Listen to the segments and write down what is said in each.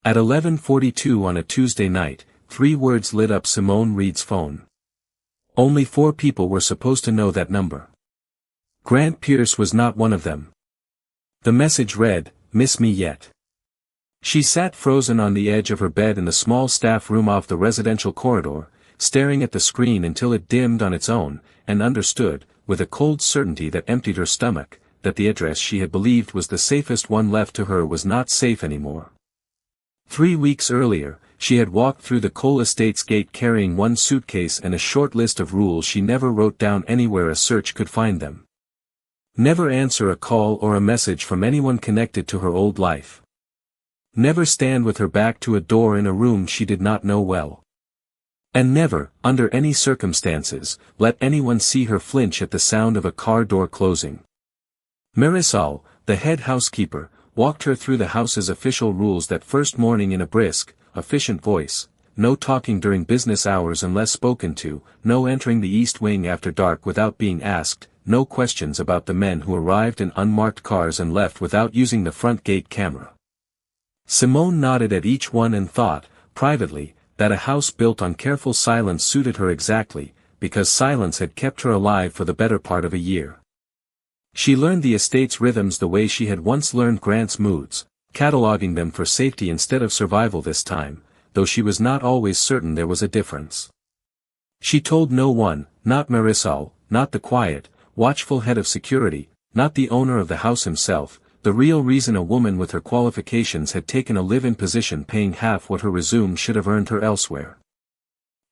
At 11:42 on a Tuesday night, 3 words lit up Simone Reed's phone. Only 4 people were supposed to know that number. Grant Pierce was not one of them. The message read, "Miss me yet?" She sat frozen on the edge of her bed in the small staff room off the residential corridor, staring at the screen until it dimmed on its own, and understood, with a cold certainty that emptied her stomach, that the address she had believed was the safest one left to her was not safe anymore. 3 weeks earlier, she had walked through the Cole Estates gate carrying 1 suitcase and a short list of rules she never wrote down anywhere a search could find them. Never answer a call or a message from anyone connected to her old life. Never stand with her back to a door in a room she did not know well. And never, under any circumstances, let anyone see her flinch at the sound of a car door closing. Marisol, the head housekeeper, walked her through the house's official rules that first morning in a brisk, efficient voice: no talking during business hours unless spoken to, no entering the East Wing after dark without being asked, no questions about the men who arrived in unmarked cars and left without using the front gate camera. Simone nodded at each one and thought, privately, that a house built on careful silence suited her exactly, because silence had kept her alive for the better part of a year. She learned the estate's rhythms the way she had once learned Grant's moods, cataloging them for safety instead of survival this time, though she was not always certain there was a difference. She told no one, not Marisol, not the quiet, watchful head of security, not the owner of the house himself, the real reason a woman with her qualifications had taken a live-in position paying half what her resume should have earned her elsewhere.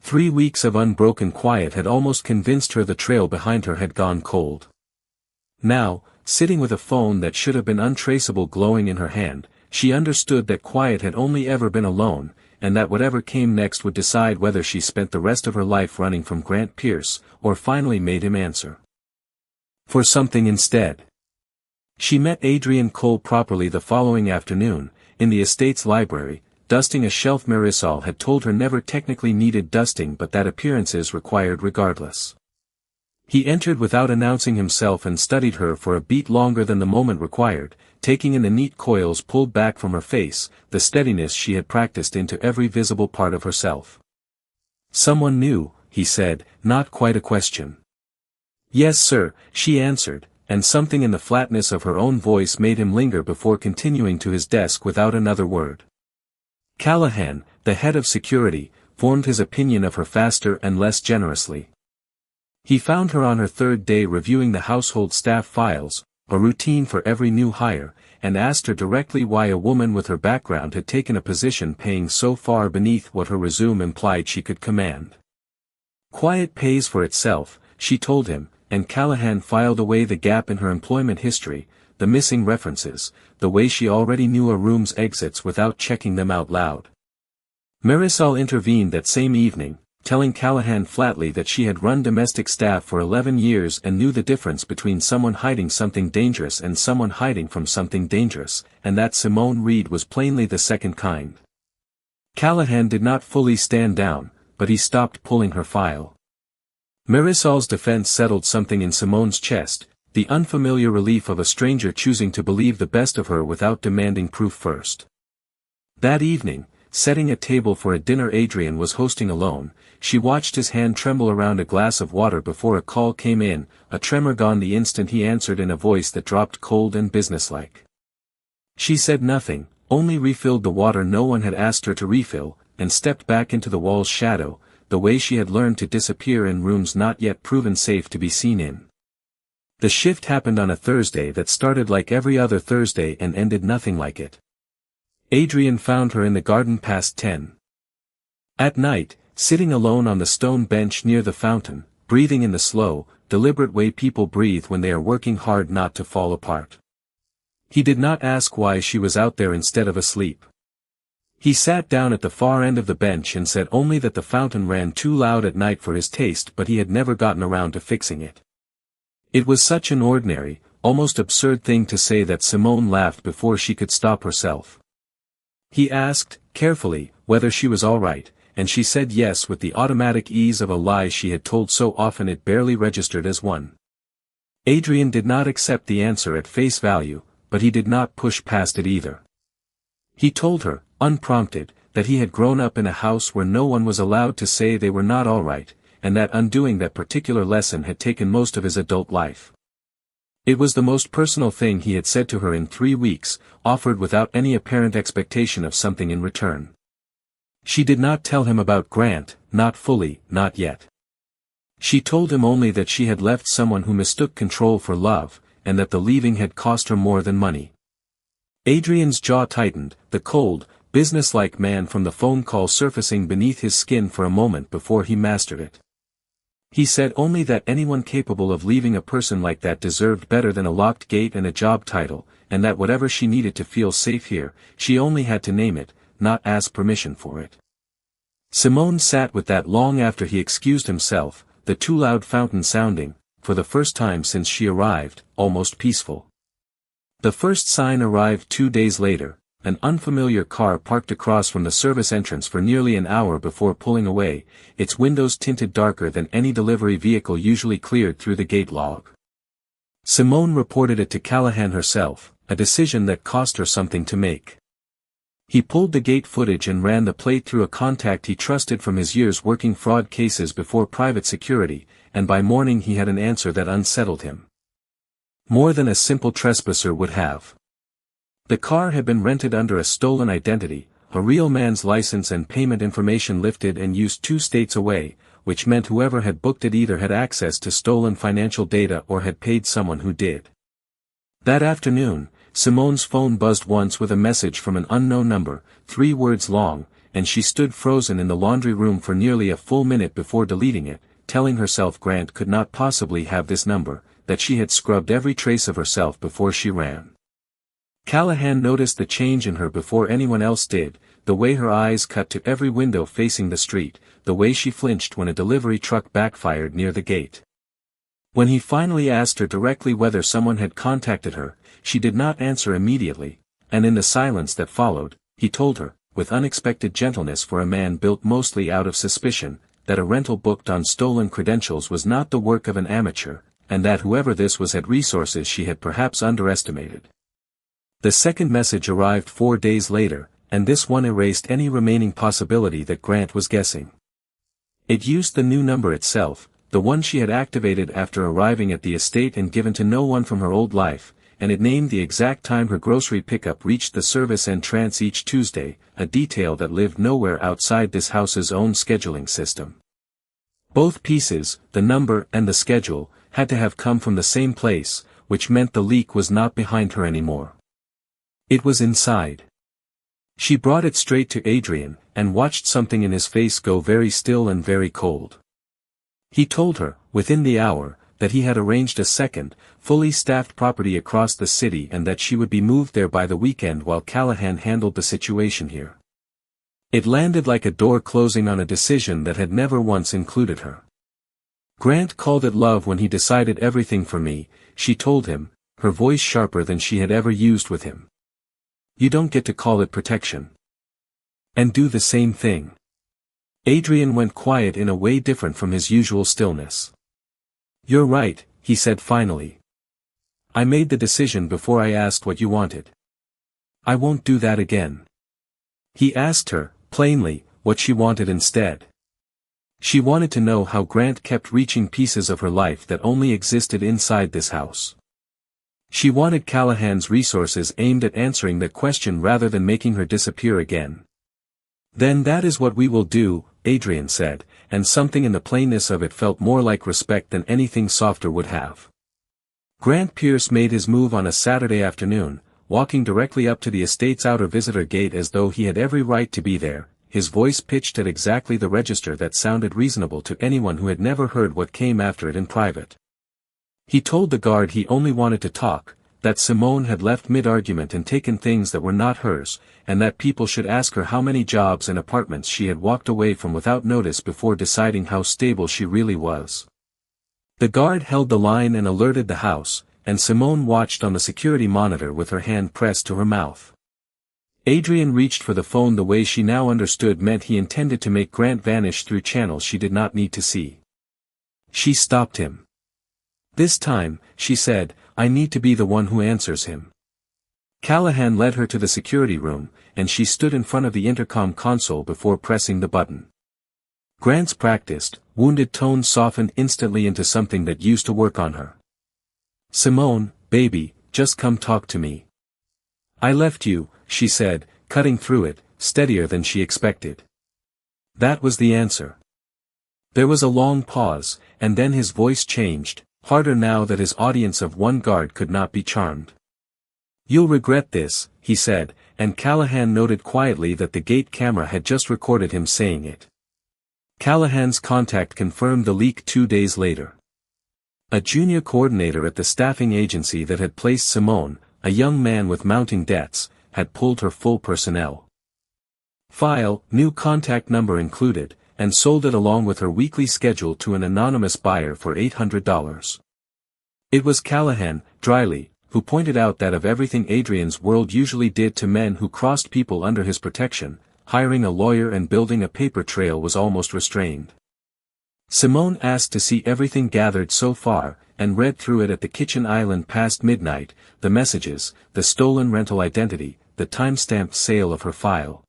3 weeks of unbroken quiet had almost convinced her the trail behind her had gone cold. Now, sitting with a phone that should have been untraceable glowing in her hand, she understood that quiet had only ever been alone, and that whatever came next would decide whether she spent the rest of her life running from Grant Pierce, or finally made him answer for something instead. She met Adrian Cole properly the following afternoon, in the estate's library, dusting a shelf Marisol had told her never technically needed dusting but that appearances required regardless. He entered without announcing himself and studied her for a beat longer than the moment required, taking in the neat coils pulled back from her face, the steadiness she had practiced into every visible part of herself. "Someone new," he said, not quite a question. "Yes, sir," she answered, and something in the flatness of her own voice made him linger before continuing to his desk without another word. Callahan, the head of security, formed his opinion of her faster and less generously. He found her on her 3rd day reviewing the household staff files, a routine for every new hire, and asked her directly why a woman with her background had taken a position paying so far beneath what her resume implied she could command. "Quiet pays for itself," she told him, and Callahan filed away the gap in her employment history, the missing references, the way she already knew a room's exits without checking them out loud. Marisol intervened that same evening, telling Callahan flatly that she had run domestic staff for 11 years and knew the difference between someone hiding something dangerous and someone hiding from something dangerous, and that Simone Reed was plainly the second kind. Callahan did not fully stand down, but he stopped pulling her file. Marisol's defense settled something in Simone's chest, the unfamiliar relief of a stranger choosing to believe the best of her without demanding proof first. That evening, setting a table for a dinner Adrian was hosting alone, she watched his hand tremble around a glass of water before a call came in, a tremor gone the instant he answered in a voice that dropped cold and businesslike. She said nothing, only refilled the water no one had asked her to refill, and stepped back into the wall's shadow, the way she had learned to disappear in rooms not yet proven safe to be seen in. The shift happened on a Thursday that started like every other Thursday and ended nothing like it. Adrian found her in the garden past 10. At night, sitting alone on the stone bench near the fountain, breathing in the slow, deliberate way people breathe when they are working hard not to fall apart. He did not ask why she was out there instead of asleep. He sat down at the far end of the bench and said only that the fountain ran too loud at night for his taste, but he had never gotten around to fixing it. It was such an ordinary, almost absurd thing to say that Simone laughed before she could stop herself. He asked, carefully, whether she was all right, and she said yes with the automatic ease of a lie she had told so often it barely registered as one. Adrian did not accept the answer at face value, but he did not push past it either. He told her, unprompted, that he had grown up in a house where no one was allowed to say they were not all right, and that undoing that particular lesson had taken most of his adult life. It was the most personal thing he had said to her in 3 weeks, offered without any apparent expectation of something in return. She did not tell him about Grant, not fully, not yet. She told him only that she had left someone who mistook control for love, and that the leaving had cost her more than money. Adrian's jaw tightened, the cold, businesslike man from the phone call surfacing beneath his skin for a moment before he mastered it. He said only that anyone capable of leaving a person like that deserved better than a locked gate and a job title, and that whatever she needed to feel safe here, she only had to name it, not ask permission for it. Simone sat with that long after he excused himself, the too loud fountain sounding, for the first time since she arrived, almost peaceful. The first sign arrived 2 days later, an unfamiliar car parked across from the service entrance for nearly an hour before pulling away, its windows tinted darker than any delivery vehicle usually cleared through the gate log. Simone reported it to Callahan herself, a decision that cost her something to make. He pulled the gate footage and ran the plate through a contact he trusted from his years working fraud cases before private security, and by morning he had an answer that unsettled him. More than a simple trespasser would have. The car had been rented under a stolen identity, a real man's license and payment information lifted and used 2 states away, which meant whoever had booked it either had access to stolen financial data or had paid someone who did. That afternoon, Simone's phone buzzed once with a message from an unknown number, 3 words long, and she stood frozen in the laundry room for nearly a full minute before deleting it, telling herself Grant could not possibly have this number, that she had scrubbed every trace of herself before she ran. Callahan noticed the change in her before anyone else did, the way her eyes cut to every window facing the street, the way she flinched when a delivery truck backfired near the gate. When he finally asked her directly whether someone had contacted her, she did not answer immediately, and in the silence that followed, he told her, with unexpected gentleness for a man built mostly out of suspicion, that a rental booked on stolen credentials was not the work of an amateur, and that whoever this was had resources she had perhaps underestimated. The second message arrived 4 days later, and this one erased any remaining possibility that Grant was guessing. It used the new number itself, the one she had activated after arriving at the estate and given to no one from her old life, and it named the exact time her grocery pickup reached the service entrance each Tuesday, a detail that lived nowhere outside this house's own scheduling system. Both pieces, the number and the schedule, had to have come from the same place, which meant the leak was not behind her anymore. It was inside. She brought it straight to Adrian, and watched something in his face go very still and very cold. He told her, within the hour, that he had arranged a second, fully staffed property across the city and that she would be moved there by the weekend while Callahan handled the situation here. It landed like a door closing on a decision that had never once included her. Grant called it love when he decided everything for me, she told him, her voice sharper than she had ever used with him. You don't get to call it protection. And do the same thing. Adrian went quiet in a way different from his usual stillness. You're right, he said finally. I made the decision before I asked what you wanted. I won't do that again. He asked her, plainly, what she wanted instead. She wanted to know how Grant kept reaching pieces of her life that only existed inside this house. She wanted Callahan's resources aimed at answering that question rather than making her disappear again. Then that is what we will do, Adrian said, and something in the plainness of it felt more like respect than anything softer would have. Grant Pierce made his move on a Saturday afternoon, walking directly up to the estate's outer visitor gate as though he had every right to be there, his voice pitched at exactly the register that sounded reasonable to anyone who had never heard what came after it in private. He told the guard he only wanted to talk, that Simone had left mid-argument and taken things that were not hers, and that people should ask her how many jobs and apartments she had walked away from without notice before deciding how stable she really was. The guard held the line and alerted the house, and Simone watched on the security monitor with her hand pressed to her mouth. Adrian reached for the phone the way she now understood meant he intended to make Grant vanish through channels she did not need to see. She stopped him. This time, she said, I need to be the one who answers him. Callahan led her to the security room, and she stood in front of the intercom console before pressing the button. Grant's practiced, wounded tone softened instantly into something that used to work on her. "Simone, baby, just come talk to me." "I left you," she said, cutting through it, steadier than she expected. That was the answer. There was a long pause, and then his voice changed, harder now that his audience of one guard could not be charmed. "You'll regret this," he said, and Callahan noted quietly that the gate camera had just recorded him saying it. Callahan's contact confirmed the leak 2 days later. A junior coordinator at the staffing agency that had placed Simone, a young man with mounting debts, had pulled her full personnel file, new contact number included, and sold it along with her weekly schedule to an anonymous buyer for $800. It was Callahan, dryly, who pointed out that of everything Adrian's world usually did to men who crossed people under his protection, hiring a lawyer and building a paper trail was almost restrained. Simone asked to see everything gathered so far, and read through it at the kitchen island past midnight, the messages, the stolen rental identity, the time-stamped sale of her file.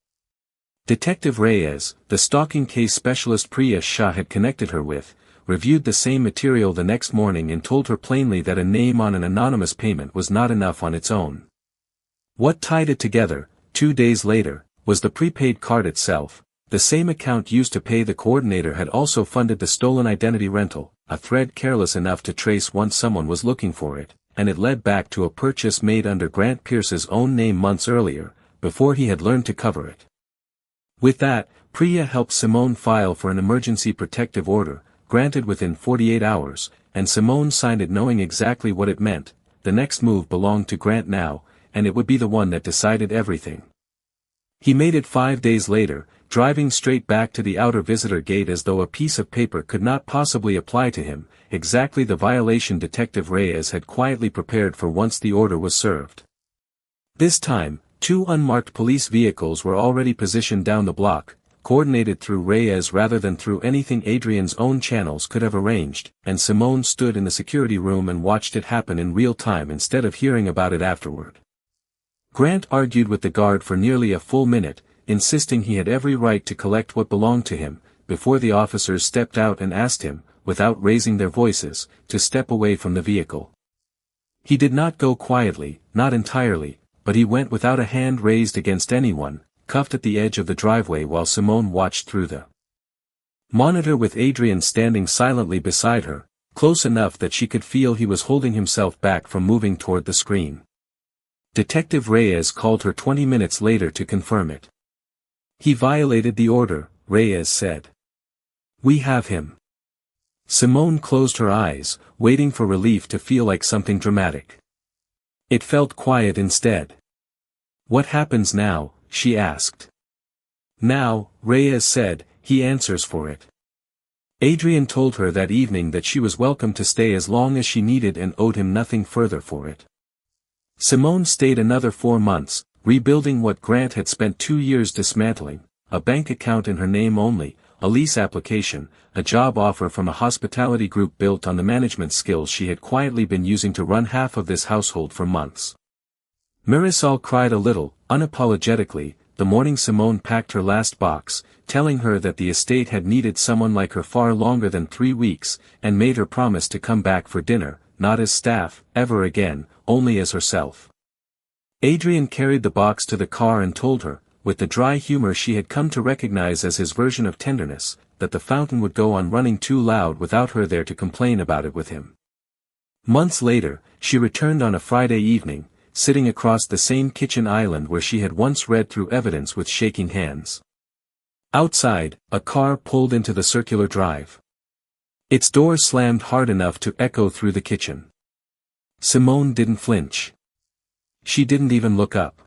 Detective Reyes, the stalking case specialist Priya Shah had connected her with, reviewed the same material the next morning and told her plainly that a name on an anonymous payment was not enough on its own. What tied it together, 2 days later, was the prepaid card itself. The same account used to pay the coordinator had also funded the stolen identity rental, a thread careless enough to trace once someone was looking for it, and it led back to a purchase made under Grant Pierce's own name months earlier, before he had learned to cover it. With that, Priya helped Simone file for an emergency protective order, granted within 48 hours, and Simone signed it knowing exactly what it meant. The next move belonged to Grant now, and it would be the one that decided everything. He made it 5 days later, driving straight back to the outer visitor gate as though a piece of paper could not possibly apply to him, exactly the violation Detective Reyes had quietly prepared for once the order was served. This time, 2 unmarked police vehicles were already positioned down the block, coordinated through Reyes rather than through anything Adrian's own channels could have arranged, and Simone stood in the security room and watched it happen in real time instead of hearing about it afterward. Grant argued with the guard for nearly a full minute, insisting he had every right to collect what belonged to him, before the officers stepped out and asked him, without raising their voices, to step away from the vehicle. He did not go quietly, not entirely, but he went without a hand raised against anyone, cuffed at the edge of the driveway while Simone watched through the monitor with Adrian standing silently beside her, close enough that she could feel he was holding himself back from moving toward the screen. Detective Reyes called her 20 minutes later to confirm it. "He violated the order," Reyes said. "We have him." Simone closed her eyes, waiting for relief to feel like something dramatic. It felt quiet instead. "What happens now?" she asked. "Now," Reyes said, "he answers for it." Adrian told her that evening that she was welcome to stay as long as she needed and owed him nothing further for it. Simone stayed another 4 months, rebuilding what Grant had spent 2 years dismantling, a bank account in her name only, a lease application, a job offer from a hospitality group built on the management skills she had quietly been using to run half of this household for months. Marisol cried a little, unapologetically, the morning Simone packed her last box, telling her that the estate had needed someone like her far longer than 3 weeks, and made her promise to come back for dinner, not as staff, ever again, only as herself. Adrian carried the box to the car and told her, with the dry humor she had come to recognize as his version of tenderness, that the fountain would go on running too loud without her there to complain about it with him. Months later, she returned on a Friday evening, sitting across the same kitchen island where she had once read through evidence with shaking hands. Outside, a car pulled into the circular drive. Its door slammed hard enough to echo through the kitchen. Simone didn't flinch. She didn't even look up.